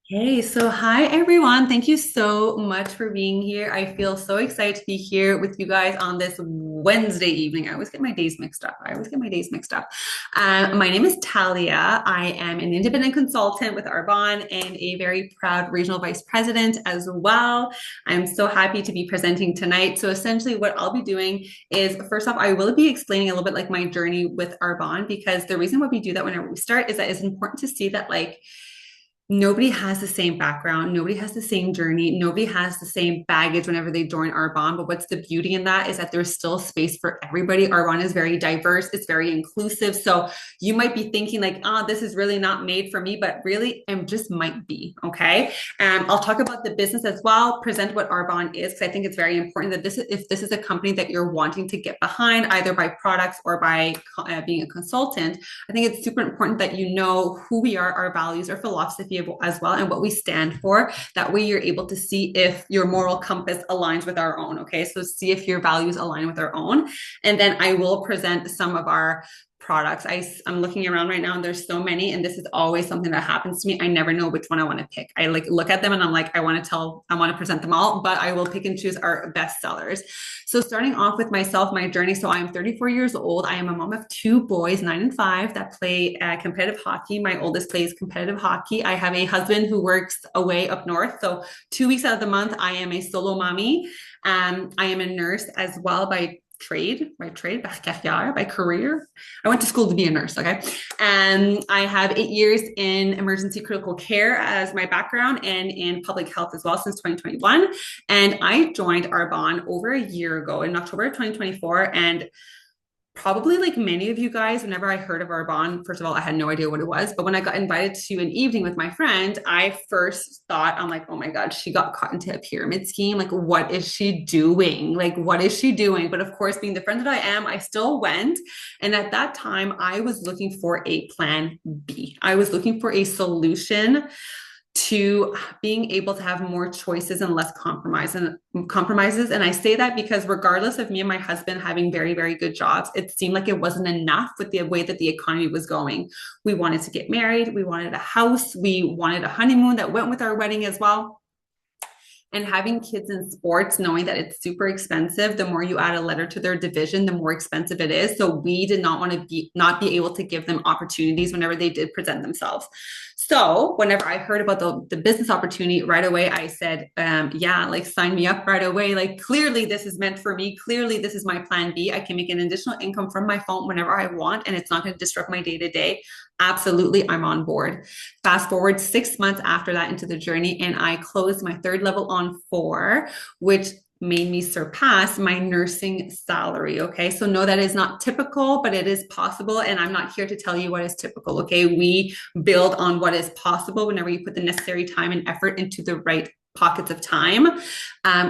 Hey, so hi everyone. Thank you so much for being here. I feel so excited to be here with you guys on this Wednesday evening. I always get my days mixed up. My name is Talia. I am an independent consultant with Arbonne and a very proud regional vice president as well. I'm so happy to be presenting tonight. So essentially what I'll be doing is first off, I will be explaining a little bit like my journey with Arbonne because the reason why we do that whenever we start is that it's important to see that nobody has the same background. Nobody has the same journey. Nobody has the same baggage whenever they join Arbonne. But what's the beauty in that is that there's still space for everybody. Arbonne is very diverse. It's very inclusive. So you might be thinking like, oh, this is really not made for me, but really it just might be. Okay. I'll talk about the business as well, present what Arbonne is, because I think it's very important that if this is a company that you're wanting to get behind, either by products or by being a consultant, I think it's super important that you know who we are, our values, our philosophy as well, and what we stand for. That way you're able to see if your moral compass aligns with our own. Okay. So see if your values align with our own. And then I will present some of our products. I'm looking around right now and there's so many, and this is always something that happens to me. I never know which one I want to pick. I like look at them and I'm like, I want to present them all, but I will pick and choose our best sellers. So starting off with myself, my journey. So I'm 34 years old. I am a mom of two boys, 9 and 5, that play competitive hockey. My oldest plays competitive hockey. I have a husband who works away up north. So 2 weeks out of the month, I am a solo mommy. I am a nurse as well by career. I went to school to be a nurse, okay? And I have 8 years in emergency critical care as my background and in public health as well since 2021. And I joined Arbonne over a year ago in October of 2024. And probably like many of you guys, whenever I heard of Arbonne, first of all, I had no idea what it was. But when I got invited to an evening with my friend, I first thought, I'm like, oh my God, she got caught into a pyramid scheme. Like, what is she doing? Like, what is she doing? But of course, being the friend that I am, I still went. And at that time, I was looking for a plan B. I was looking for a solution to being able to have more choices and less compromises. And I say that because regardless of me and my husband having very, very good jobs, it seemed like it wasn't enough with the way that the economy was going. We wanted to get married. We wanted a house. We wanted a honeymoon that went with our wedding as well. And having kids in sports, knowing that it's super expensive, the more you add a letter to their division, the more expensive it is. So we did not want to not be able to give them opportunities whenever they did present themselves. So whenever I heard about the business opportunity right away, I said, yeah, like sign me up right away. Like clearly this is meant for me. Clearly this is my plan B. I can make an additional income from my phone whenever I want, and it's not going to disrupt my day to day. Absolutely, I'm on board. Fast forward 6 months after that into the journey, and I closed my third level on 4, which made me surpass my nursing salary. Okay. So no, that is not typical, but it is possible. And I'm not here to tell you what is typical. Okay. We build on what is possible whenever you put the necessary time and effort into the right pockets of time.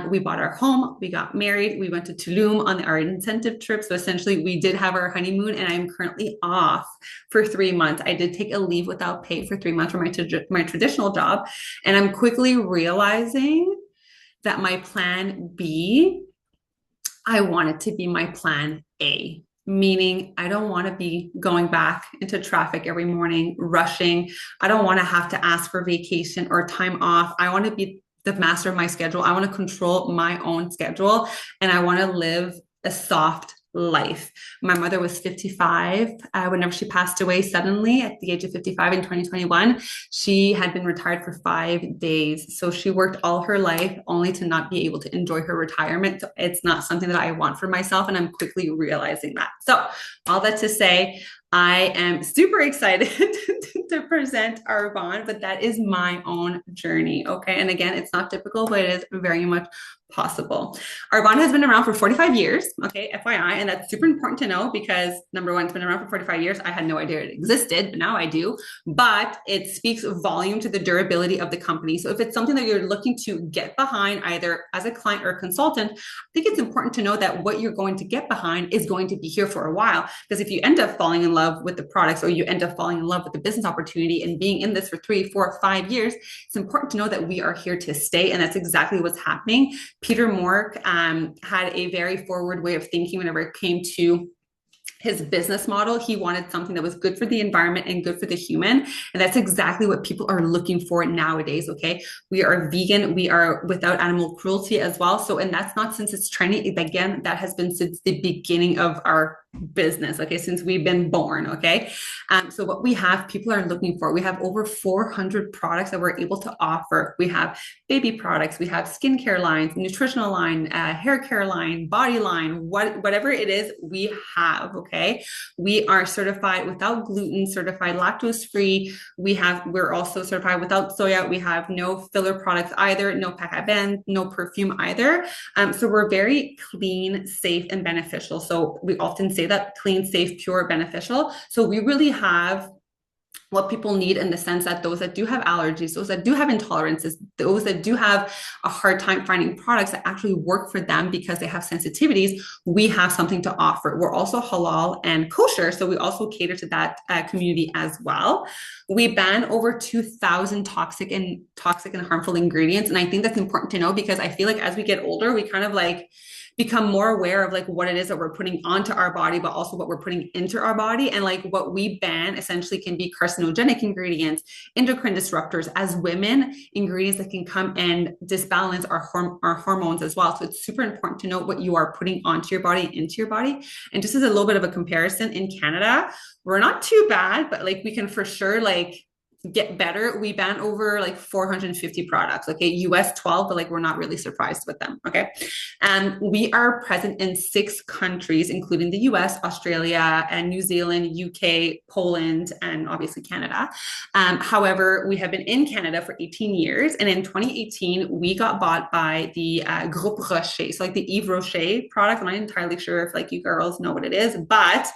We bought our home, we got married, we went to Tulum on our incentive trip. So essentially we did have our honeymoon, and I'm currently off for 3 months. I did take a leave without pay for 3 months from my traditional job. And I'm quickly realizing that my plan B, I want it to be my plan A. Meaning, I don't want to be going back into traffic every morning, rushing. I don't want to have to ask for vacation or time off. I want to be the master of my schedule. I want to control my own schedule, and I want to live a soft life. My mother was 55 whenever she passed away suddenly at the age of 55 in 2021. She had been retired for 5 days. So she worked all her life only to not be able to enjoy her retirement. So it's not something that I want for myself. And I'm quickly realizing that. So all that to say, I am super excited to present Arbonne, but that is my own journey. Okay. And again, it's not typical, but it is very much possible. Arbonne has been around for 45 years. Okay. FYI. And that's super important to know because number one, it's been around for 45 years. I had no idea it existed, but now I do. But it speaks volume to the durability of the company. So if it's something that you're looking to get behind, either as a client or a consultant, I think it's important to know that what you're going to get behind is going to be here for a while. Because if you end up falling in love with the products, or you end up falling in love with the business opportunity and being in this for 3, 4, 5 years, it's important to know that we are here to stay. And that's exactly what's happening. Peter Mork had a very forward way of thinking whenever it came to his business model, he wanted something that was good for the environment and good for the human. And that's exactly what people are looking for nowadays. Okay. We are vegan. We are without animal cruelty as well. So, and that's not since it's trending. Again, that has been since the beginning of our business. Okay. Since we've been born. Okay. So what we have, people are looking for, we have over 400 products that we're able to offer. We have baby products, we have skincare lines, nutritional line, hair care line, body line, whatever it is, we have. Okay. We are certified without gluten, certified lactose free. We're also certified without soya. We have no filler products either, no paraben, no perfume either. So we're very clean, safe, and beneficial. So we often say that clean, safe, pure, beneficial. So we really have what people need in the sense that those that do have allergies, those that do have intolerances, those that do have a hard time finding products that actually work for them because they have sensitivities, we have something to offer. We're also halal and kosher, so we also cater to that community as well. We ban over 2,000 toxic and harmful ingredients, and I think that's important to know because I feel like as we get older, we kind of like become more aware of like what it is that we're putting onto our body, but also what we're putting into our body. And like what we ban essentially can be carcinogenic ingredients, endocrine disruptors, as women, ingredients that can come and disbalance our hormones as well. So it's super important to know what you are putting onto your body, into your body. And just as a little bit of a comparison, in Canada, we're not too bad, but like we can for sure like get better. We ban over like 450 products. Okay. US 12, but like we're not really surprised with them. Okay. And we are present in 6 countries, including the US, Australia, and New Zealand, UK, Poland, and obviously Canada. However, we have been in Canada for 18 years. And in 2018, we got bought by the Groupe Rocher. So like the Yves Rocher product. I'm not entirely sure if like you girls know what it is, but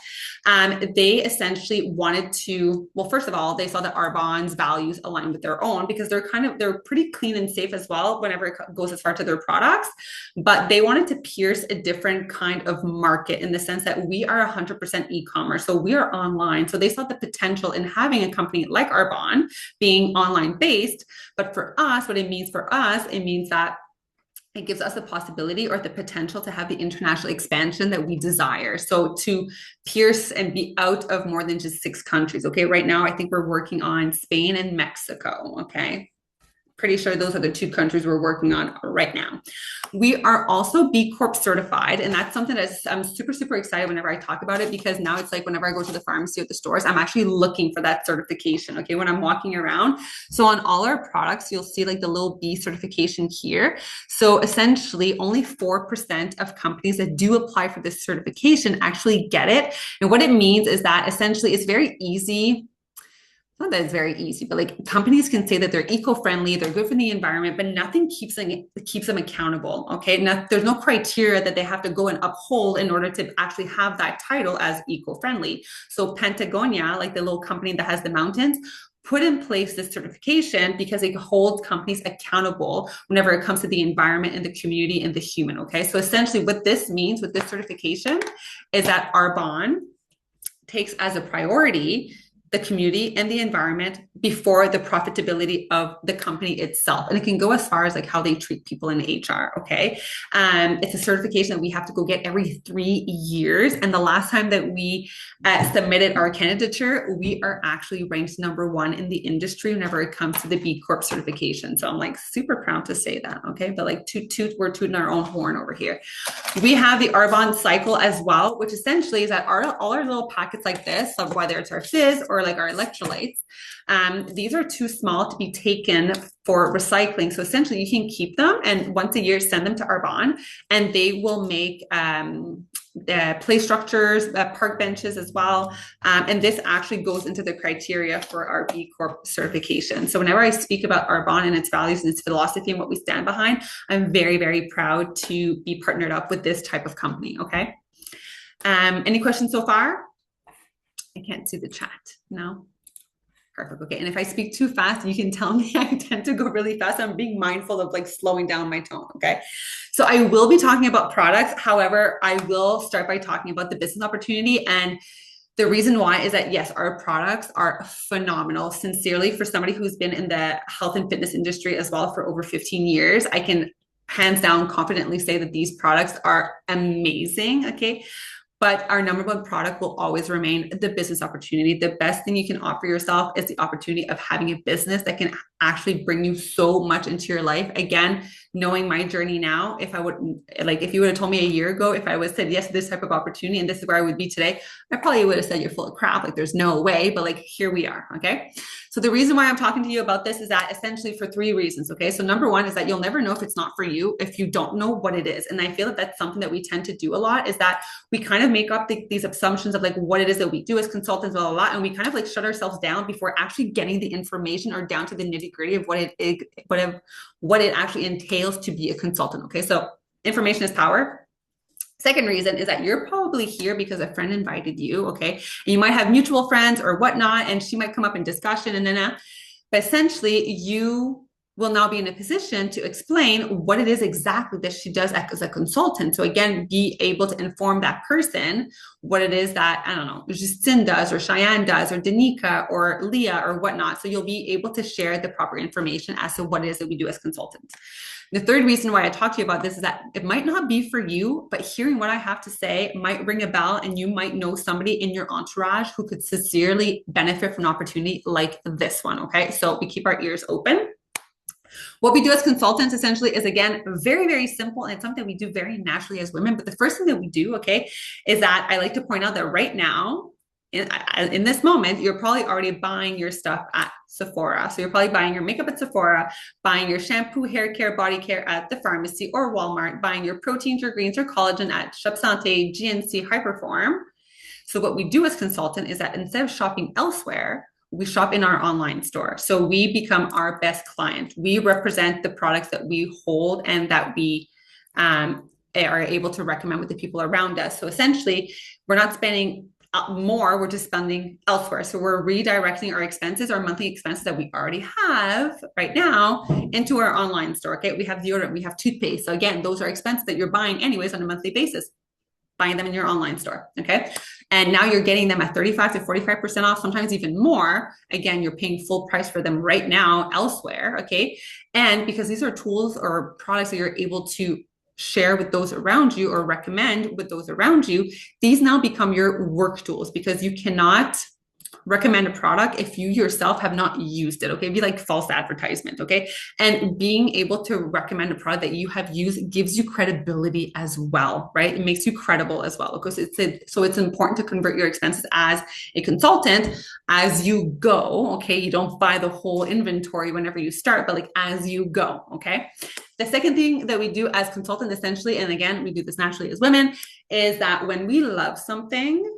they essentially wanted to, well, first of all, they saw that Arbonne's values align with their own because they're pretty clean and safe as well whenever it goes as far to their products. But they wanted to pierce a different kind of market in the sense that we are 100% e-commerce. So we are online. So they saw the potential in having a company like Arbonne being online based. But for us, what it means for us, it means that it gives us the possibility or the potential to have the international expansion that we desire. So to pierce and be out of more than just 6 countries. Okay. Right now, I think we're working on Spain and Mexico. Okay. Pretty sure those are the 2 countries we're working on right now. We are also B Corp certified. And that's something that I'm super, super excited whenever I talk about it, because now it's like whenever I go to the pharmacy or the stores, I'm actually looking for that certification. Okay. When I'm walking around. So on all our products, you'll see like the little B certification here. So essentially only 4% of companies that do apply for this certification actually get it. And what it means is that essentially it's very easy. Not that it's very easy, but like companies can say that they're eco-friendly, they're good for the environment, but nothing keeps them accountable. Okay. There's no criteria that they have to go and uphold in order to actually have that title as eco-friendly. So Patagonia, like the little company that has the mountains, put in place this certification because it holds companies accountable whenever it comes to the environment and the community and the human. Okay. So essentially what this means with this certification is that Arbonne takes as a priority the community and the environment before the profitability of the company itself. And it can go as far as like how they treat people in HR. Okay. It's a certification that we have to go get every 3 years. And the last time that we submitted our candidature, we are actually ranked #1 in the industry whenever it comes to the B Corp certification. So I'm like super proud to say that. Okay. But like we're tooting our own horn over here. We have the Arbonne cycle as well, which essentially is that all our little packets like this, of whether it's our fizz or like our electrolytes, these are too small to be taken for recycling. So essentially you can keep them and once a year send them to Arbonne and they will make play structures, park benches as well. And this actually goes into the criteria for our B Corp certification. So whenever I speak about Arbonne and its values and its philosophy and what we stand behind, I'm very, very proud to be partnered up with this type of company. Okay. Any questions so far? I can't see the chat. No? Perfect. Okay. And if I speak too fast, you can tell me. I tend to go really fast. I'm being mindful of like slowing down my tone. Okay. So I will be talking about products. However, I will start by talking about the business opportunity. And the reason why is that, yes, our products are phenomenal. Sincerely, for somebody who's been in the health and fitness industry as well for over 15 years, I can hands down confidently say that these products are amazing. Okay. But our number one product will always remain the business opportunity. The best thing you can offer yourself is the opportunity of having a business that can actually bring you so much into your life. Again, knowing my journey now, if you would have told me a year ago, if I would have said yes to this type of opportunity and this is where I would be today, I probably would have said you're full of crap. Like there's no way, but like here we are. Okay. So the reason why I'm talking to you about this is that essentially for 3 reasons. Okay. So number one is that you'll never know if it's not for you if you don't know what it is. And I feel that that's something that we tend to do a lot, is that we kind of make up these assumptions of like what it is that we do as consultants, blah, blah, blah, and we kind of like shut ourselves down before actually getting the information or down to the nitty gritty of what it actually entails to be a consultant. Okay. So information is power. Second reason is that you're probably here because a friend invited you, okay? And you might have mutual friends or whatnot, and she might come up in discussion but essentially you will now be in a position to explain what it is exactly that she does as a consultant. So again, be able to inform that person what it is that, I don't know, Justine does or Cheyenne does or Danica or Leah or whatnot. So you'll be able to share the proper information as to what it is that we do as consultants. The third reason why I talk to you about this is that it might not be for you, but hearing what I have to say might ring a bell, and you might know somebody in your entourage who could sincerely benefit from an opportunity like this one, okay? So we keep our ears open. What we do as consultants essentially is, again, very, very simple, and it's something we do very naturally as women. But the first thing that we do, okay, is that I like to point out that right now, in this moment, you're probably already buying your stuff at Sephora. So you're probably buying your makeup at Sephora, buying your shampoo, hair care, body care at the pharmacy or Walmart, buying your proteins, your greens, or collagen at Shop Santé, GNC, Hyperform. So what we do as consultant is that instead of shopping elsewhere, we shop in our online store. So we become our best client. We represent the products that we hold and that we are able to recommend with the people around us. So essentially, we're not spending more, we're just spending elsewhere. So we're redirecting our expenses, our monthly expenses that we already have right now, into our online store. Okay, we have deodorant, we have toothpaste. So again, those are expenses that you're buying anyways on a monthly basis, buying them in your online store. Okay. And now you're getting them at 35 to 45% off, sometimes even more. Again, you're paying full price for them right now elsewhere. Okay. And because these are tools or products that you're able to share with those around you or recommend with those around you, these now become your work tools, because you cannot recommend a product if you yourself have not used it. Okay. It'd be like false advertisement. Okay. And being able to recommend a product that you have used gives you credibility as well, right? It makes you credible as well, because so it's important to convert your expenses as a consultant as you go. Okay. You don't buy the whole inventory whenever you start, but like as you go. Okay. The second thing that we do as consultants, essentially, and again, we do this naturally as women, is that when we love something,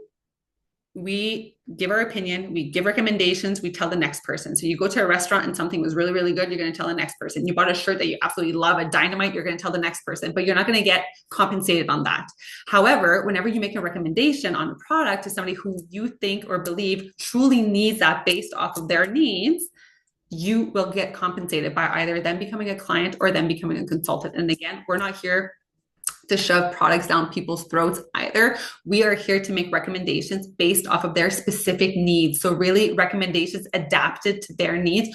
we give our opinion, we give recommendations, we tell the next person. So you go to a restaurant and something was really, really good, you're going to tell the next person. You bought a shirt that you absolutely love, a dynamite, you're going to tell the next person, but you're not going to get compensated on that. However, whenever you make a recommendation on a product to somebody who you think or believe truly needs that based off of their needs, you will get compensated by either them becoming a client or them becoming a consultant. And again, we're not here to shove products down people's throats either. We are here to make recommendations based off of their specific needs. So really recommendations adapted to their needs.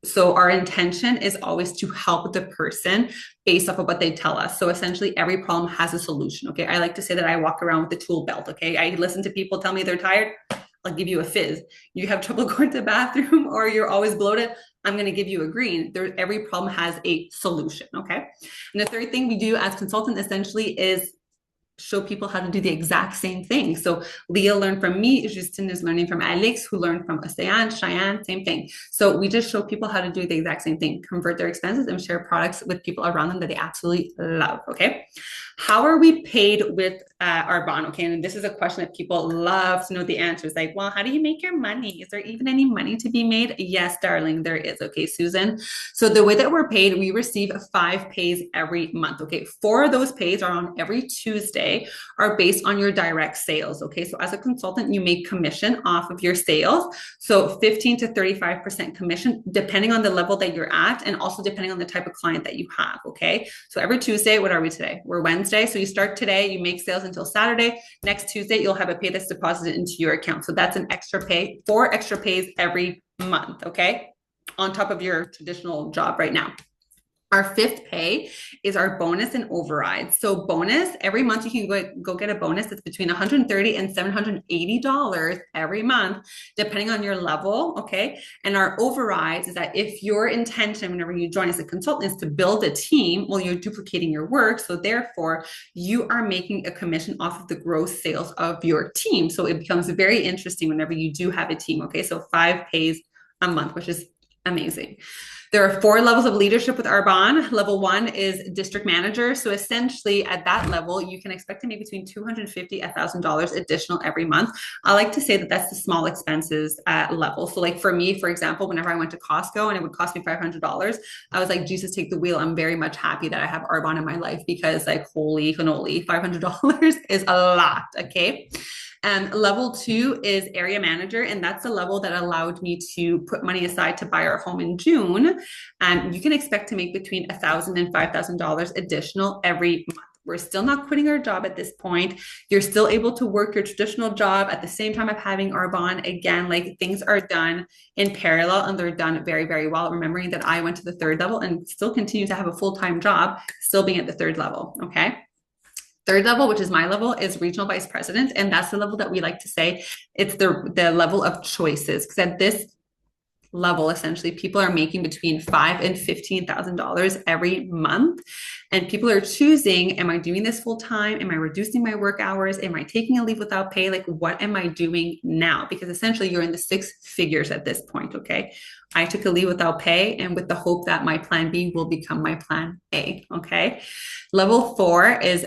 So our intention is always to help the person based off of what they tell us. So essentially every problem has a solution. Okay. I like to say that I walk around with a tool belt. Okay. I listen to people tell me they're tired. I'll give you a fizz. You have trouble going to the bathroom or you're always bloated, I'm going to give you a green. Every problem has a solution, okay? And the third thing we do as consultants essentially is show people how to do the exact same thing. So Leah learned from me, Justine is learning from Alex, who learned from Océane, Cheyenne, same thing. So we just show people how to do the exact same thing, convert their expenses and share products with people around them that they absolutely love, okay? How are we paid with our bond? Okay, and this is a question that people love to know the answers. Like, well, how do you make your money? Is there even any money to be made? Yes, darling, there is. Okay, Susan. So the way that we're paid, we receive 5 pays every month. Okay, 4 of those pays are on every Tuesday, are based on your direct sales. Okay, so as a consultant, you make commission off of your sales. So 15 to 35% commission, depending on the level that you're at, and also depending on the type of client that you have. Okay, so every Tuesday, what are we today? We're Wednesday. So you start today, you make sales until Saturday. Next Tuesday, you'll have a pay that's deposited into your account. So that's an extra pay, 4 extra pays every month, okay? On top of your traditional job right now. Our fifth pay is our bonus and override. So bonus, every month you can go get a bonus that's between $130 and $780 every month, depending on your level. Okay. And our overrides is that if your intention whenever you join as a consultant is to build a team, well, you're duplicating your work. So therefore you are making a commission off of the gross sales of your team. So it becomes very interesting whenever you do have a team. Okay. So 5 pays a month, which is amazing. There are 4 levels of leadership with Arbonne. Level 1 is district manager. So essentially at that level, you can expect to make between $250 and $1,000 additional every month. I like to say that that's the small expenses level. So like for me, for example, whenever I went to Costco and it would cost me $500, I was like, Jesus, take the wheel. I'm very much happy that I have Arbonne in my life because like, holy cannoli, $500 is a lot, okay? Level 2 is area manager, and that's the level that allowed me to put money aside to buy our home in June. You can expect to make between $1,000 and $5,000 additional every month. We're still not quitting our job at this point. You're still able to work your traditional job at the same time of having Arbonne. Again, like things are done in parallel and they're done very, very well. Remembering that I went to the 3rd level and still continue to have a full-time job, still being at the 3rd level, okay? 3rd level, which is my level, is regional vice president. And that's the level that we like to say it's the level of choices. Because at this level, essentially, people are making between $5,000 and $15,000 every month. And people are choosing, am I doing this full time? Am I reducing my work hours? Am I taking a leave without pay? Like, what am I doing now? Because essentially you're in the 6 figures at this point, okay? I took a leave without pay and with the hope that my plan B will become my plan A, okay? Level 4 is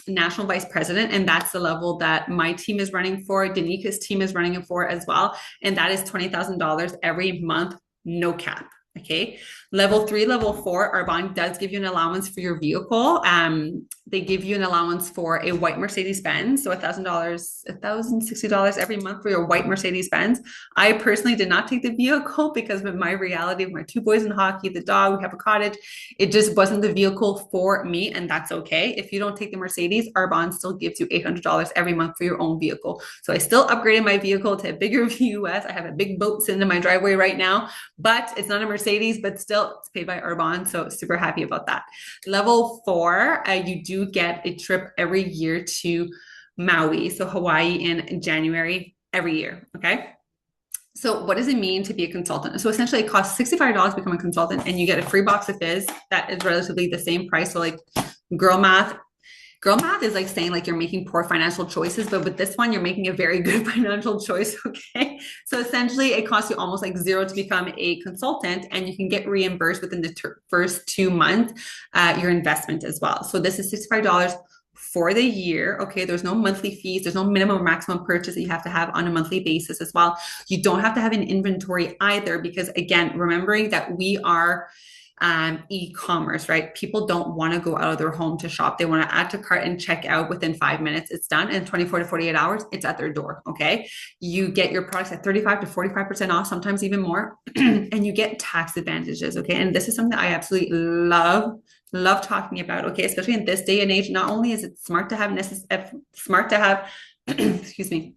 national vice president, and that's the level that my team is running for, Danika's team is running it for as well, and that is $20,000 every month, no cap. Okay. Level 3, level 4, Arbonne does give you an allowance for your vehicle. They give you an allowance for a white Mercedes-Benz. So $1,000, $1,060 every month for your white Mercedes-Benz. I personally did not take the vehicle because of my reality of my 2 boys in hockey, the dog, we have a cottage. It just wasn't the vehicle for me, and that's okay. If you don't take the Mercedes, Arbonne still gives you $800 every month for your own vehicle. So I still upgraded my vehicle to a bigger VUS. I have a big boat sitting in my driveway right now, but it's not a Mercedes, but still it's paid by Arbonne. So super happy about that. Level 4, you do get a trip every year to Maui, so Hawaii in January every year, okay? So what does it mean to be a consultant? So essentially it costs $65 to become a consultant and you get a free box of fizz that is relatively the same price. So like girl math is like saying like you're making poor financial choices, but with this one, you're making a very good financial choice, okay? So essentially it costs you almost like $0 to become a consultant and you can get reimbursed within the first 2 months, your investment as well. So this is $65 for the year, okay? There's no monthly fees. There's no minimum or maximum purchase that you have to have on a monthly basis as well. You don't have to have an inventory either because again, remembering that we are e-commerce, right? People don't want to go out of their home to shop. They want to add to cart and check out within 5 minutes. It's done. And 24 to 48 hours, it's at their door. Okay. You get your products at 35 to 45% off, sometimes even more, and you get tax advantages. Okay. And this is something that I absolutely love talking about. Okay. Especially in this day and age, not only is it smart to have, excuse me,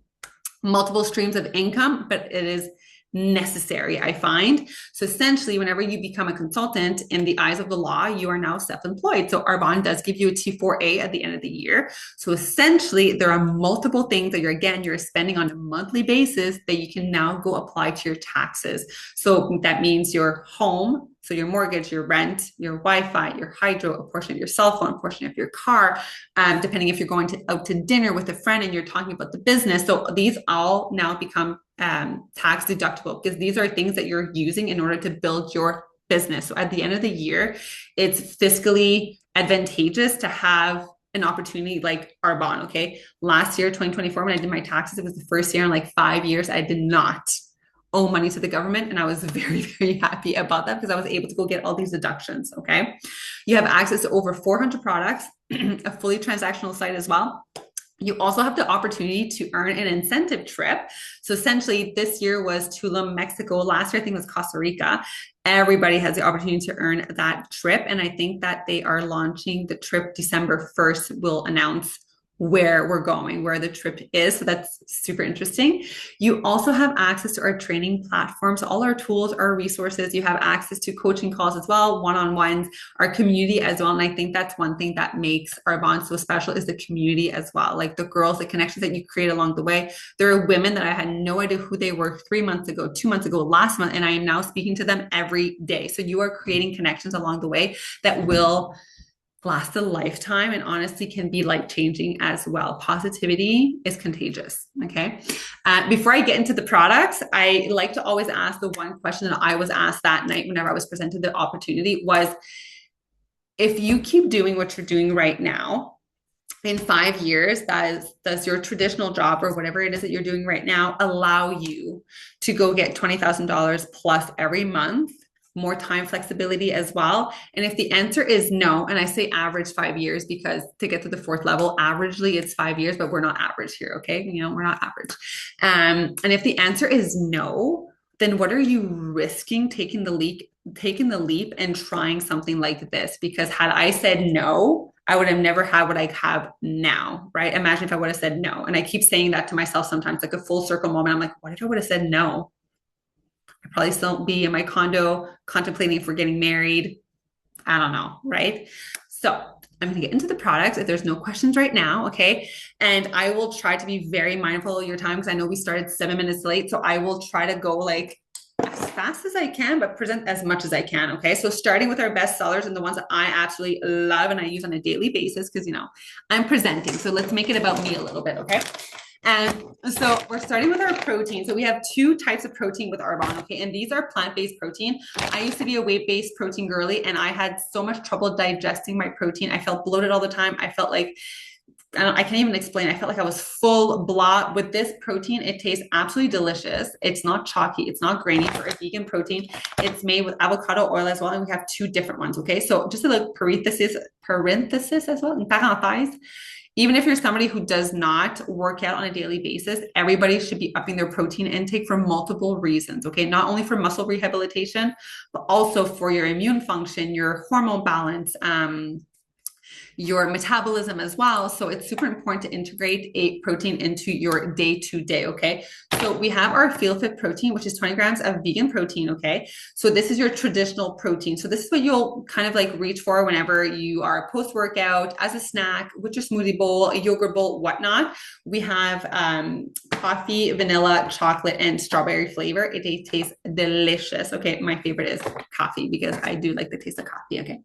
multiple streams of income, but it is necessary, I find. So essentially, whenever you become a consultant in the eyes of the law, you are now self-employed. So Arbonne does give you a T4A at the end of the year. So essentially, there are multiple things that you're spending on a monthly basis that you can now go apply to your taxes. So that means your home, so your mortgage, your rent, your Wi-Fi, your hydro, a portion of your cell phone, a portion of your car, depending if you're going out to dinner with a friend and you're talking about the business. So these all now become tax deductible because these are things that you're using in order to build your business. So at the end of the year, it's fiscally advantageous to have an opportunity like Arbonne, okay? Last year, 2024, when I did my taxes, it was the first year in like 5 years I did not owe money to the government. And I was very, very happy about that because I was able to go get all these deductions, okay? You have access to over 400 products, a fully transactional site as well. You also have the opportunity to earn an incentive trip. So essentially this year was Tulum, Mexico. Last year, I think it was Costa Rica. Everybody has the opportunity to earn that trip. And I think that they are launching the trip December 1st. We'll announce where we're going, where the trip is. So that's super interesting. You also have access to our training platforms, all our tools, our resources. You have access to coaching calls as well, one-on-ones, our community as well. And I think that's one thing that makes our bond so special is the community as well. Like the girls, the connections that you create along the way. There are women that I had no idea who they were 3 months ago, 2 months ago, last month, and I am now speaking to them every day. So you are creating connections along the way that will last a lifetime and honestly can be life changing as well. Positivity is contagious. Okay. Before I get into the products, I like to always ask the one question that I was asked that night whenever I was presented the opportunity was, if you keep doing what you're doing right now, in 5 years, does your traditional job or whatever it is that you're doing right now allow you to go get $20,000 plus every month? More time flexibility as well? And if the answer is no, and I say average 5 years because to get to the fourth level, averagely it's 5 years, but we're not average here, okay? You know, we're not average. And if the answer is no, then what are you risking taking the leap and trying something like this? Because had I said no, I would have never had what I have now, right? Imagine if I would have said no. And I keep saying that to myself sometimes, like a full circle moment. I'm like, what if I would have said no? I'd probably still be in my condo contemplating if we're getting married. I don't know, right? So I'm going to get into the products if there's no questions right now, okay? And I will try to be very mindful of your time because I know we started 7 minutes late. So I will try to go like as fast as I can, but present as much as I can, okay? So starting with our best sellers and the ones that I absolutely love and I use on a daily basis because, you know, I'm presenting. So let's make it about me a little bit, okay? And so we're starting with our protein. So we have 2 types of protein with Arbonne, okay? And these are plant-based protein. I used to be a weight-based protein girly and I had so much trouble digesting my protein. I felt bloated all the time. I felt like, I can't even explain. I felt like I was full blah. With this protein, it tastes absolutely delicious. It's not chalky. It's not grainy for a vegan protein. It's made with avocado oil as well. And we have 2 different ones, okay? So just a little parenthesis as well, in parenthèse. Even if you're somebody who does not work out on a daily basis, everybody should be upping their protein intake for multiple reasons, okay? Not only for muscle rehabilitation, but also for your immune function, your hormone balance, your metabolism as well. So it's super important to integrate a protein into your day-to-day, okay? So we have our Feel Fit protein, which is 20 grams of vegan protein, okay? So this is your traditional protein. So this is what you'll kind of like reach for whenever you are post-workout, as a snack, with your smoothie bowl, a yogurt bowl, whatnot. We have coffee, vanilla, chocolate, and strawberry flavor. It tastes delicious, okay? My favorite is coffee because I do like the taste of coffee, okay?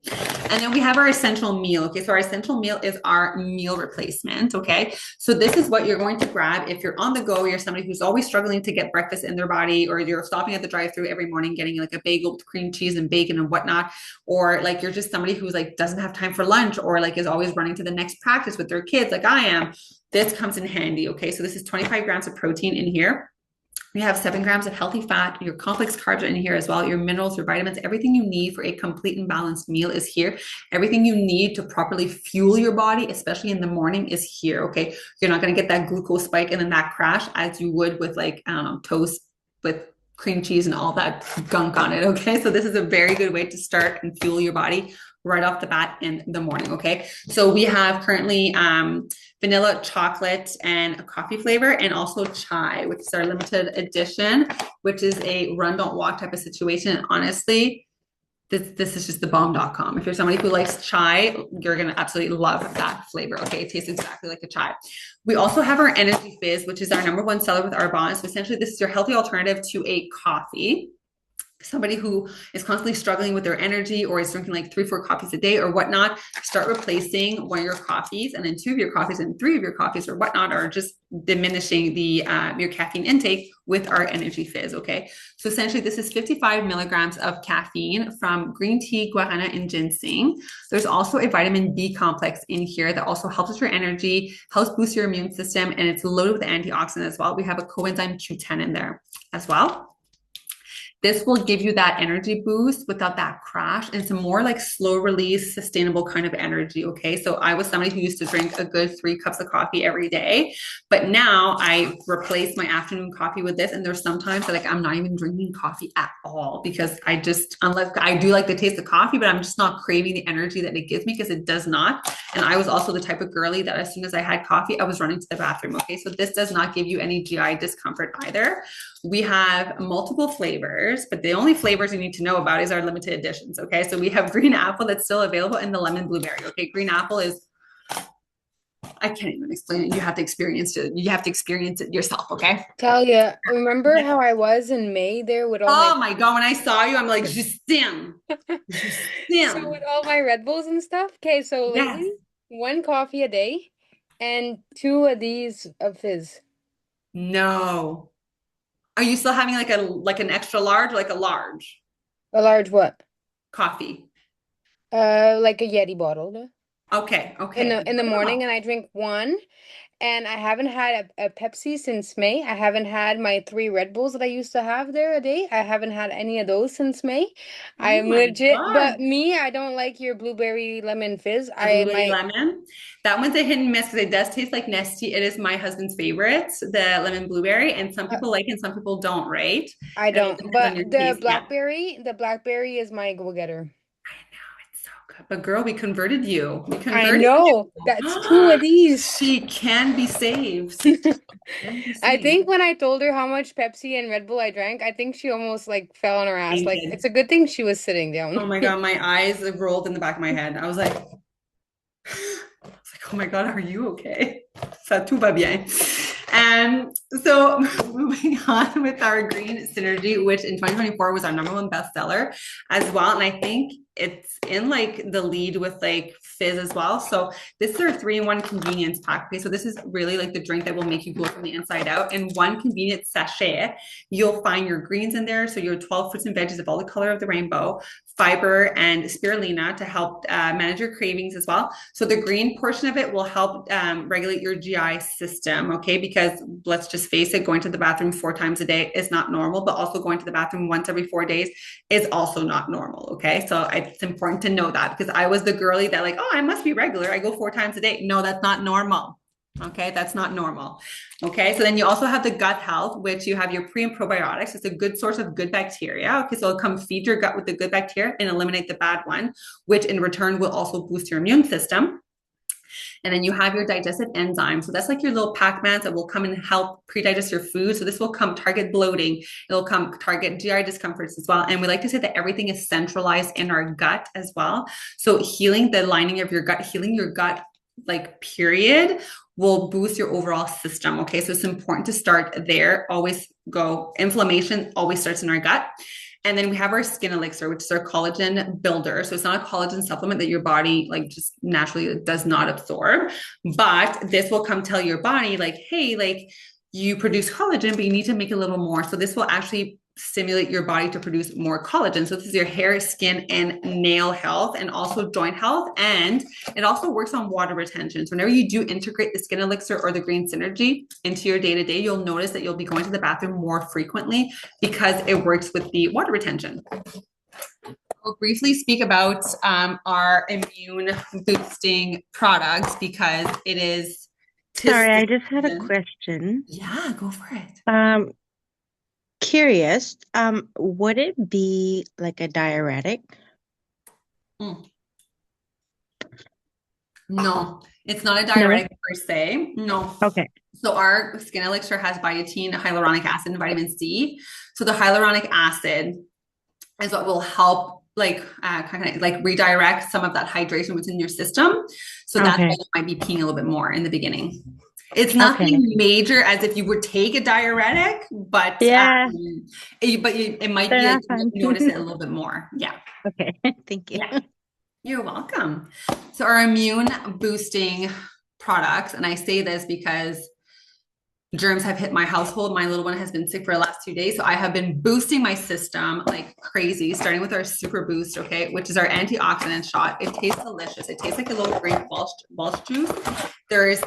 And then we have our essential meal, okay? So our essential meal is our meal replacement, okay? So this is what you're going to grab if you're on the go, you're somebody who's always struggling to get breakfast in their body, or you're stopping at the drive-thru every morning getting like a bagel with cream cheese and bacon and whatnot, or like you're just somebody who's like doesn't have time for lunch, or like is always running to the next practice with their kids like I am. This comes in handy, okay? So this is 25 grams of protein in here. We have 7 grams of healthy fat. Your complex carbs are in here as well. Your minerals, your vitamins, everything you need for a complete and balanced meal is here. Everything you need to properly fuel your body, especially in the morning, is here, okay? You're not going to get that glucose spike and then that crash as you would with like, I don't know, toast with cream cheese and all that gunk on it, okay? So this is a very good way to start and fuel your body right off the bat in the morning, okay? So we have currently vanilla, chocolate, and a coffee flavor, and also chai, which is our limited edition, which is a run, don't walk type of situation. And honestly, this is just the bomb.com. If you're somebody who likes chai, you're going to absolutely love that flavor. Okay. It tastes exactly like a chai. We also have our Energy Fizz, which is our #1 seller with Arbonne. So essentially this is your healthy alternative to a coffee. Somebody who is constantly struggling with their energy or is drinking like 3-4 coffees a day or whatnot, start replacing 1 of your coffees and then 2 of your coffees and 3 of your coffees or whatnot, or just diminishing the your caffeine intake with our Energy Fizz, okay? So essentially this is 55 milligrams of caffeine from green tea, guarana, and ginseng. There's also a vitamin B complex in here that also helps with your energy, helps boost your immune system, and it's loaded with antioxidants as well. We have a coenzyme Q10 in there as well. This will give you that energy boost without that crash. And it's a more like slow release, sustainable kind of energy. Okay. So I was somebody who used to drink a good 3 cups of coffee every day. But now I replace my afternoon coffee with this. And there's sometimes that, like I'm not even drinking coffee at all because I just, unless I do like the taste of coffee, but I'm just not craving the energy that it gives me because it does not. And I was also the type of girly that as soon as I had coffee, I was running to the bathroom. Okay. So this does not give you any GI discomfort either. We have multiple flavors, but the only flavors you need to know about is our limited editions. Okay. So we have green apple that's still available and the lemon blueberry. Okay. Green apple is, I can't even explain it. You have to experience it. You have to experience it yourself. Okay. Talia, remember how I was in May there with all my Oh my God. When I saw you, I'm like, Justin, so with Justin. all my Red Bulls and stuff? Okay, so Yes. lately, one coffee a day and two of these of fizz. No. Are you still having like an extra large, like a large A large what? coffee? Like a Yeti bottle Okay. in Okay. the morning, Wow. and I drink one. And I haven't had a Pepsi since May. I haven't had my 3 Red Bulls that I used to have there a day. I haven't had any of those since May. Oh I'm my legit, God. but me, I don't like your blueberry lemon fizz. The I blueberry my lemon. That one's a hit and miss because it does taste like Nestea. It is my husband's favorite, the lemon blueberry, and some uh, people like it and some people don't, right? I And it don't. depends on But your taste. Yeah. the blackberry is my go-getter. I know it's so good. But girl, we converted you. We I converted know. That's two you. of these. She can be saved. Can be I saved. think when I told her how much Pepsi and Red Bull I drank, I think she almost like fell on her ass. Like Fainted. it's a good thing she was sitting down. Oh my God, my eyes rolled in the back of my head. I was like, oh my God, are you okay? Ça tout va bien. So moving on with our green synergy, which in 2024 was our #1 bestseller as well. And I think it's in like the lead with like fizz as well. So this is our 3-in-1 convenience pack. Okay, so this is really like the drink that will make you glow from the inside out. In one convenient sachet, you'll find your greens in there. So your 12 fruits and veggies of all the color of the rainbow, fiber and spirulina to help manage your cravings as well. So the green portion of it will help regulate your GI system, okay? Because let's just face it, going to the bathroom 4 times a day is not normal, but also going to the bathroom once every 4 days is also not normal, okay? So it's important to know that because I was the girly that like, oh, I must be regular. I go 4 times a day. No, that's not normal. Okay, that's not normal. Okay, so then you also have the gut health, which you have your pre and probiotics. It's a good source of good bacteria. Okay, so it'll come feed your gut with the good bacteria and eliminate the bad one, which in return will also boost your immune system. And then you have your digestive enzymes. So that's like your little Pac-Mans that will come and help pre-digest your food. So this will come target bloating. It'll come target GI discomforts as well. And we like to say that everything is centralized in our gut as well. So healing the lining of your gut, healing your gut like period will boost your overall system. Okay. So it's important to start there. Always go. Inflammation always starts in our gut. And then we have our skin elixir, which is our collagen builder. So it's not a collagen supplement that your body like just naturally does not absorb, but this will come tell your body like, hey, like you produce collagen, but you need to make a little more. So this will actually stimulate your body to produce more collagen. So this is your hair, skin, and nail health, and also joint health. And it also works on water retention. So whenever you do integrate the skin elixir or the green synergy into your day to day, you'll notice that you'll be going to the bathroom more frequently because it works with the water retention. We'll briefly speak about our immune boosting products because it is tis Sorry, the I just had a season. question. Yeah, go for it. Curious, would it be like a diuretic? Mm. No, it's not a No? diuretic per se. No. Okay. So our skin elixir has biotin, hyaluronic acid, and vitamin C. So the hyaluronic acid is what will help kind of like redirect some of that hydration within your system. So that's why Okay. you might be peeing a little bit more in the beginning. It's Okay. nothing major as if you would take a diuretic, but Yeah, it might be like that's fine. you notice it a little bit more. Yeah. Okay. Thank you. Yeah. You're welcome. So our immune boosting products, and I say this because germs have hit my household. My little one has been sick for the last 2 days. So I have been boosting my system like crazy, starting with our super boost, okay, which is our antioxidant shot. It tastes delicious. It tastes like a little grape Welsh juice. There's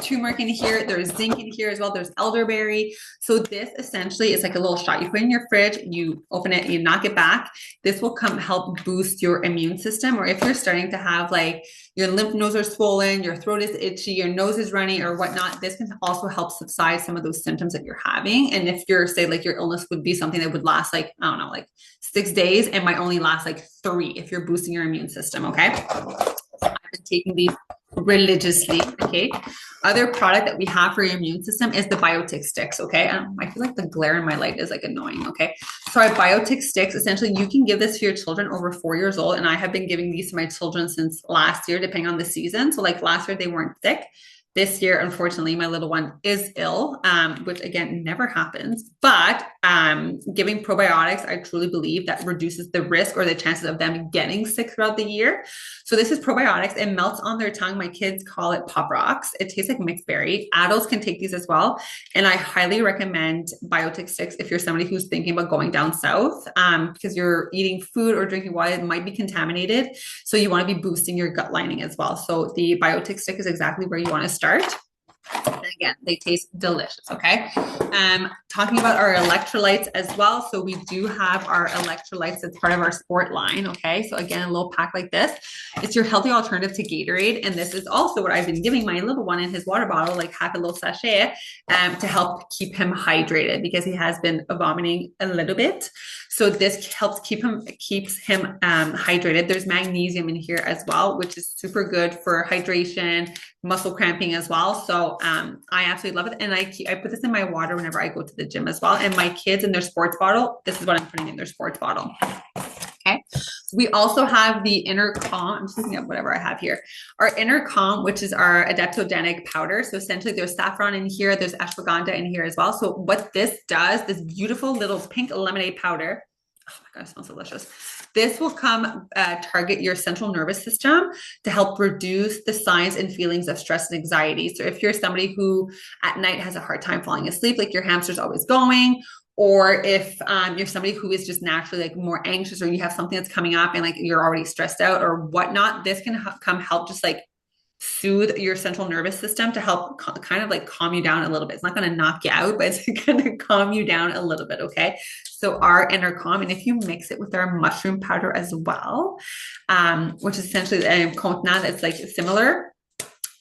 turmeric in here. There's zinc in here as well. There's elderberry. So this essentially is like a little shot. You put it in your fridge, you open it, you knock it back. This will come help boost your immune system. Or if you're starting to have like your lymph nodes are swollen, your throat is itchy, your nose is runny or whatnot, this can also help subside some of those symptoms that you're having. And if you're, say, like your illness would be something that would last like, I don't know, like 6 days, it might only last like 3 if you're boosting your immune system, okay? So I've been taking these religiously, okay? Other product that we have for your immune system is the biotic sticks, okay? I feel like the glare in my light is like annoying, okay? So our biotic sticks, essentially you can give this to your children over 4 years old, and I have been giving these to my children since last year, depending on the season. So like last year they weren't sick. This year, unfortunately, my little one is ill, which again, never happens. But giving probiotics, I truly believe that reduces the risk or the chances of them getting sick throughout the year. So this is probiotics. It melts on their tongue. My kids call it Pop Rocks. It tastes like mixed berry. Adults can take these as well. And I highly recommend biotic sticks if you're somebody who's thinking about going down south, because you're eating food or drinking water that might be contaminated. So you want to be boosting your gut lining as well. So the biotic stick is exactly where you want to start. And again, they taste delicious, okay? Talking about our electrolytes as well. So we do have our electrolytes as part of our sport line, okay? So again, a little pack like this. It's your healthy alternative to Gatorade. And this is also what I've been giving my little one in his water bottle, like half a little sachet, to help keep him hydrated because he has been vomiting a little bit. So this helps keeps him hydrated. There's magnesium in here as well, which is super good for hydration, muscle cramping as well. So I absolutely love it. And I put this in my water whenever I go to the gym as well. And my kids in their sports bottle, this is what I'm putting in their sports bottle. Okay. We also have the Inner Calm. I'm just looking at whatever I have here. Our Inner Calm, which is our adaptogenic powder. So essentially there's saffron in here. There's ashwagandha in here as well. So what this does, this beautiful little pink lemonade powder, oh my God, it smells delicious. This will come target your central nervous system to help reduce the signs and feelings of stress and anxiety. So if you're somebody who at night has a hard time falling asleep, like your hamster's always going, or if you're somebody who is just naturally like more anxious, or you have something that's coming up and like you're already stressed out or whatnot, this can come help just like soothe your central nervous system to help kind of like calm you down a little bit. It's not going to knock you out, but it's going to calm you down a little bit. Okay. So our Inner Calm, and if you mix it with our mushroom powder as well, which is essentially Contna, it's like similar.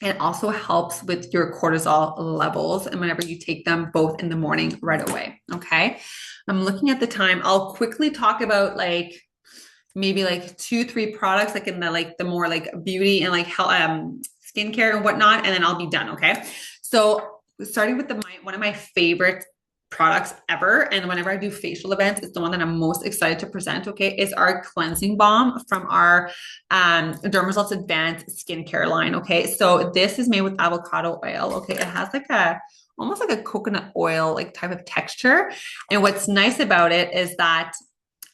It also helps with your cortisol levels. And whenever you take them both in the morning right away. Okay. I'm looking at the time. I'll quickly talk about like maybe like 2-3 products, like in the more like beauty and like health, skincare and whatnot. And then I'll be done. Okay. So starting with one of my favorite products ever, and whenever I do facial events, it's the one that I'm most excited to present, okay, is our cleansing balm from our Dermaresults Advanced Skincare line, okay? So this is made with avocado oil, okay? It has like almost like a coconut oil like type of texture, and what's nice about it is that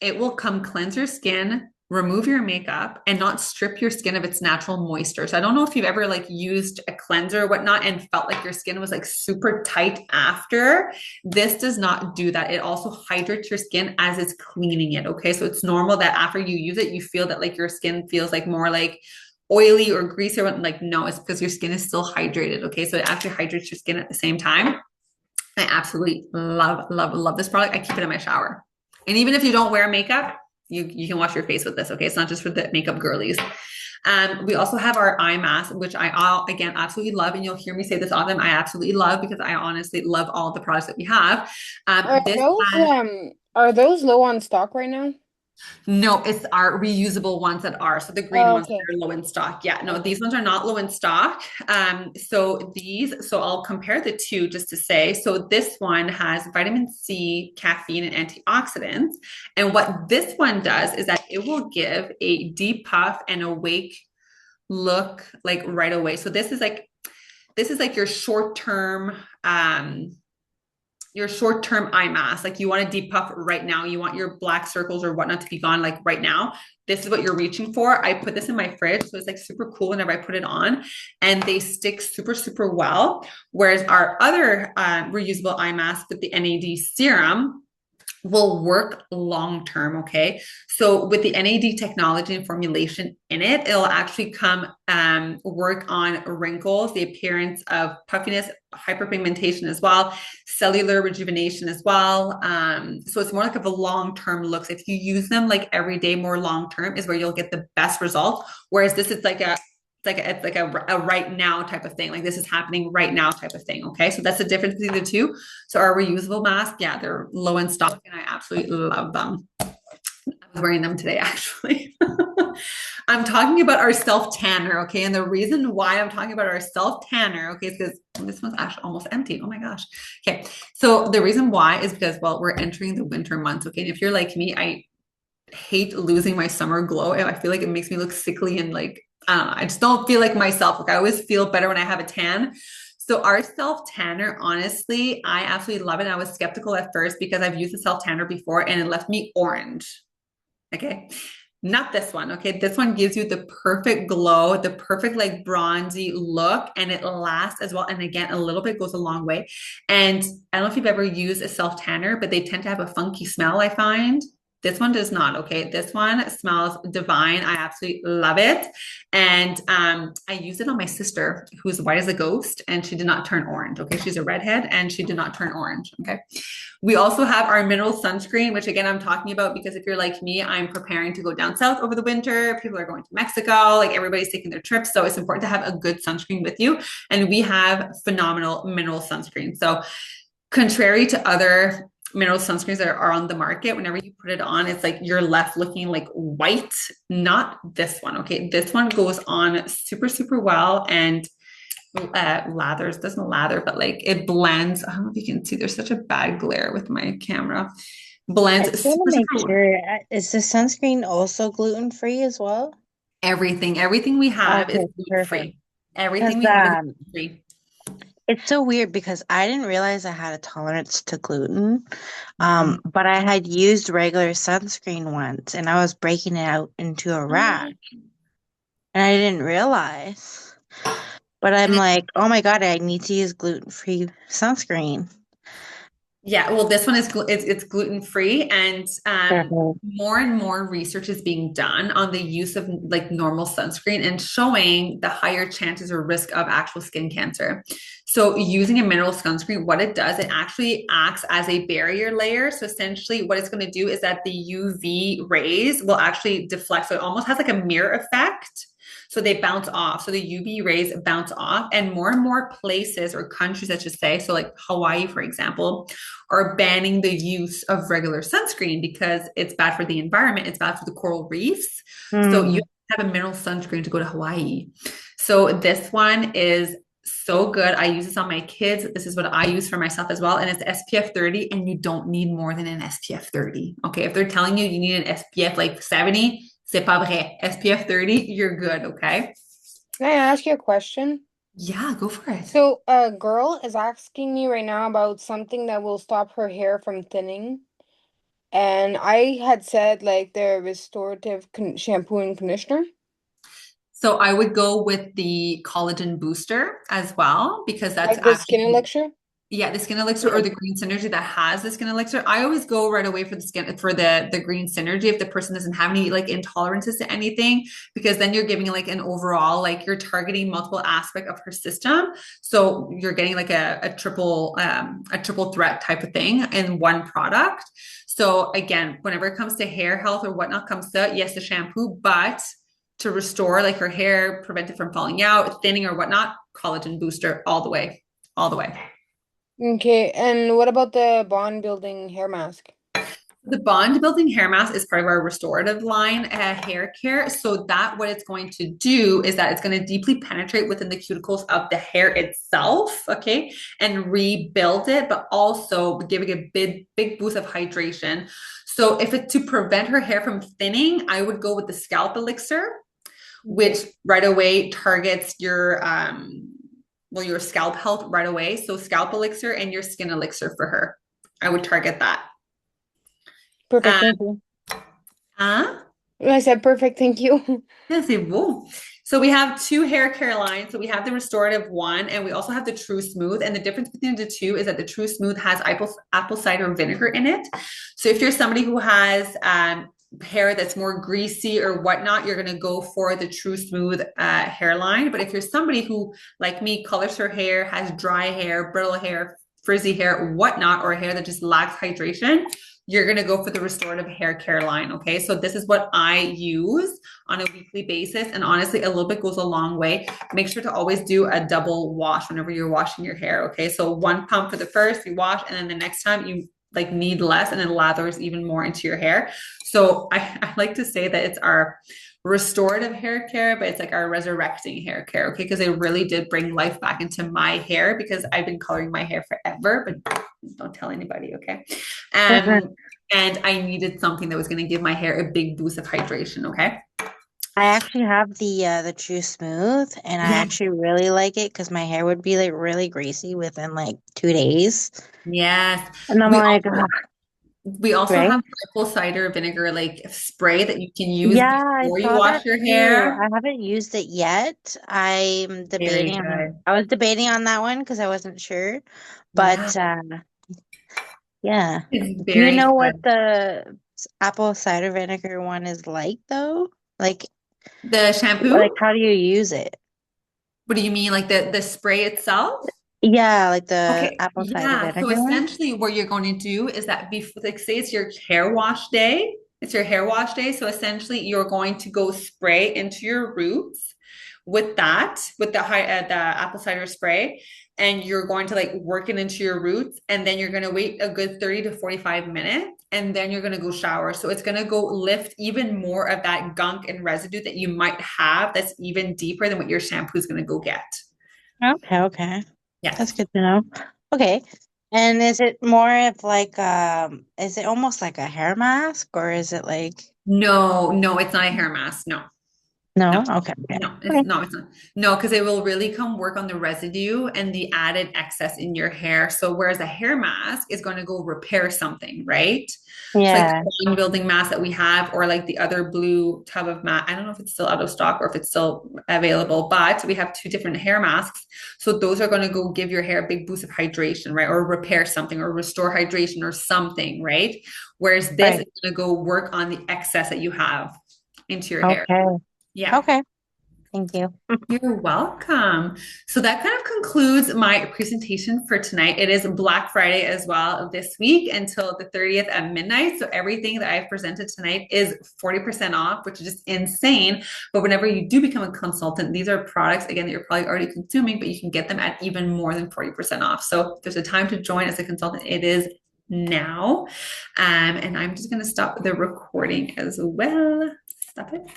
it will come cleanse your skin, remove your makeup, and not strip your skin of its natural moisture. So I don't know if you've ever like used a cleanser or whatnot and felt like your skin was like super tight after. This does not do that. It also hydrates your skin as it's cleaning it. Okay. So it's normal that after you use it, you feel that like your skin feels like more like oily or greasy or like, no, it's because your skin is still hydrated. Okay. So it actually hydrates your skin at the same time. I absolutely love this product. I keep it in my shower. And even if you don't wear makeup, you can wash your face with this, okay? It's not just for the makeup girlies. We also have our eye mask, which again, absolutely love. And you'll hear me say this often. I absolutely love because I honestly love all of the products that we have. Are those low on stock right now? No, it's our reusable ones that are. So the green ones that are low in stock. Yeah, no, these ones are not low in stock. So I'll compare the two just to say, so this one has vitamin C, caffeine, and antioxidants. And what this one does is that it will give a deep puff and awake look like right away. So this is like your short-term, your short-term eye mask. Like you want to depuff right now. You want your black circles or whatnot to be gone like right now. This is what you're reaching for. I put this in my fridge, so it's like super cool whenever I put it on, and they stick super, super well. Whereas our other reusable eye mask with the NAD serum will work long term. Okay. So with the NAD technology and formulation in it, it'll actually come work on wrinkles, the appearance of puffiness, hyperpigmentation as well, cellular rejuvenation as well. So it's more like of a long term look. So if you use them like every day, more long term is where you'll get the best result. Whereas this is like a right now type of thing. Like this is happening right now type of thing. Okay. So that's the difference between the two. So our reusable masks, yeah, they're low in stock and I absolutely love them. I was wearing them today, actually. I'm talking about our self tanner. Okay. And the reason why I'm talking about our self tanner, okay, is because this one's actually almost empty. Oh my gosh. Okay. So the reason why is because, well, we're entering the winter months. Okay. And if you're like me, I hate losing my summer glow. I feel like it makes me look sickly and like, I just don't feel like myself. Like I always feel better when I have a tan. So our self tanner, honestly, I absolutely love it. I was skeptical at first because I've used the self tanner before and it left me orange. Okay. Not this one. Okay. This one gives you the perfect glow, the perfect like bronzy look, and it lasts as well. And again, a little bit goes a long way. And I don't know if you've ever used a self tanner, but they tend to have a funky smell, I find. This one does not. Okay. This one smells divine. I absolutely love it. And I used it on my sister who's white as a ghost and she did not turn orange. Okay. She's a redhead and she did not turn orange. Okay. We also have our mineral sunscreen, which again, I'm talking about because if you're like me, I'm preparing to go down south over the winter. People are going to Mexico, like everybody's taking their trips. So it's important to have a good sunscreen with you. And we have phenomenal mineral sunscreen. So contrary to other mineral sunscreens that are on the market, whenever you put it on, it's like you're left looking like white. Not this one. Okay. This one goes on super, super well and lathers, doesn't lather, but like it blends. I don't know if you can see, there's such a bad glare with my camera. I Blends just want super, to make super well. sure, is the sunscreen also gluten free as well? Everything we have is Okay, gluten perfect. free. Everything Because we have is gluten free. it's so weird because I didn't realize I had a tolerance to gluten. Mhm. But I had used regular sunscreen once and I was breaking it out into a rash and I didn't realize. But I'm like, oh my God, I need to use gluten-free sunscreen. Yeah, well, this one is it's gluten free, and Perfect. more and more research is being done on the use of like normal sunscreen and showing the higher chances or risk of actual skin cancer. So, using a mineral sunscreen, what it does, it actually acts as a barrier layer. So, essentially, what it's going to do is that the UV rays will actually deflect. So, it almost has like a mirror effect. So they bounce off. So the UV rays bounce off, and more places or countries, I should say, so like Hawaii, for example, are banning the use of regular sunscreen because it's bad for the environment. It's bad for the coral reefs. So you Mm. have a mineral sunscreen to go to Hawaii. So this one is so good. I use this on my kids. This is what I use for myself as well. And it's SPF 30, and you don't need more than an SPF 30. Okay. If they're telling you you need an SPF like 70, c'est pas vrai. SPF 30, you're good. Okay. Can I ask you a question? Yeah, go for it. So a girl is asking me right now about something that will stop her hair from thinning. And I had said like the restorative shampoo and conditioner. So I would go with the collagen booster as well, because that's Like the skin actually, elixir? yeah, the skin elixir or Yeah. the green synergy that has the skin elixir. I always go right away for the skin for the green synergy if the person doesn't have any like intolerances to anything, because then you're giving like an overall, like you're targeting multiple aspect of her system. So you're getting like a triple threat type of thing in one product. So again, whenever it comes to hair health or whatnot comes to, yes, the shampoo, but to restore like her hair, prevent it from falling out, thinning or whatnot, collagen booster all the way, all the way. Okay, and what about the bond building hair mask? The bond building hair mask is part of our restorative line hair care. So that what it's going to do is that it's going to deeply penetrate within the cuticles of the hair itself, okay, and rebuild it, but also giving a big boost of hydration. So if it's to prevent her hair from thinning, I would go with the scalp elixir, which Okay. right away targets your scalp health right away. So scalp elixir and your skin elixir for her. I would target that. Perfect, Um, thank you. huh? I said perfect, thank you. Yeah, c'est beau. So we have two hair care lines. So we have the restorative one, and we also have the True Smooth. And the difference between the two is that the True Smooth has apple cider vinegar in it. So if you're somebody who has hair that's more greasy or whatnot, you're going to go for the True Smooth hairline. But if you're somebody who, like me, colors her hair, has dry hair, brittle hair, frizzy hair, whatnot, or hair that just lacks hydration, you're going to go for the restorative hair care line. Okay. So this is what I use on a weekly basis. And honestly, a little bit goes a long way. Make sure to always do a double wash whenever you're washing your hair. Okay. So one pump for the first, you wash, and then the next time you like need less, and then lathers even more into your hair. So I like to say that it's our restorative hair care, but it's like our resurrecting hair care. Okay. Because it really did bring life back into my hair because I've been coloring my hair forever, but don't tell anybody. Okay. And I needed something that was going to give my hair a big boost of hydration. Okay. I actually have the True Smooth, and I Yeah. actually really like it because my hair would be like really greasy within like 2 days. Yes. And I'm We like, also we also right? have apple cider vinegar like spray that you can use Yeah, I before you saw wash that your too. hair. I haven't used it yet. Very good. I was debating on that one because I wasn't sure. Yeah, But yeah. it's Do you very know what good. the apple cider vinegar one is like though? The Like shampoo? how do you use it? What do you mean, like the spray itself? Yeah, like the Okay, apple cider yeah. So vinegar one. essentially, what you're going to do is that before, like, say it's your hair wash day. It's your hair wash day. So essentially, you're going to go spray into your roots with that, with the apple cider spray, and you're going to like work it into your roots, and then you're going to wait a good 30 to 45 minutes, and then you're going to go shower. So it's going to go lift even more of that gunk and residue that you might have that's even deeper than what your shampoo is going to go get. Okay, okay. That's Yes. good to know. Okay. And is it more of like is it almost like a hair mask or is it like No, no, it's not a hair mask. No. no? No, Okay, okay. no, Okay. it's not. No, because it will really come work on the residue and the added excess in your hair. So whereas a hair mask is going to go repair something, right? So like Yeah. the bond building mask that we have, or like the other blue tub of mask. I don't know if it's still out of stock or if it's still available, but we have two different hair masks. So those are going to go give your hair a big boost of hydration, right? Or repair something or restore hydration or something, right? Whereas this Right. is going to go work on the excess that you have into your hair. Okay. Yeah. Okay. Thank you. You're welcome. So that kind of concludes my presentation for tonight. It is Black Friday as well this week until the 30th at midnight. So everything that I've presented tonight is 40% off, which is just insane. But whenever you do become a consultant, these are products, again, that you're probably already consuming, but you can get them at even more than 40% off. So if there's a time to join as a consultant, it is now. And I'm just going to stop the recording as well. Stop it.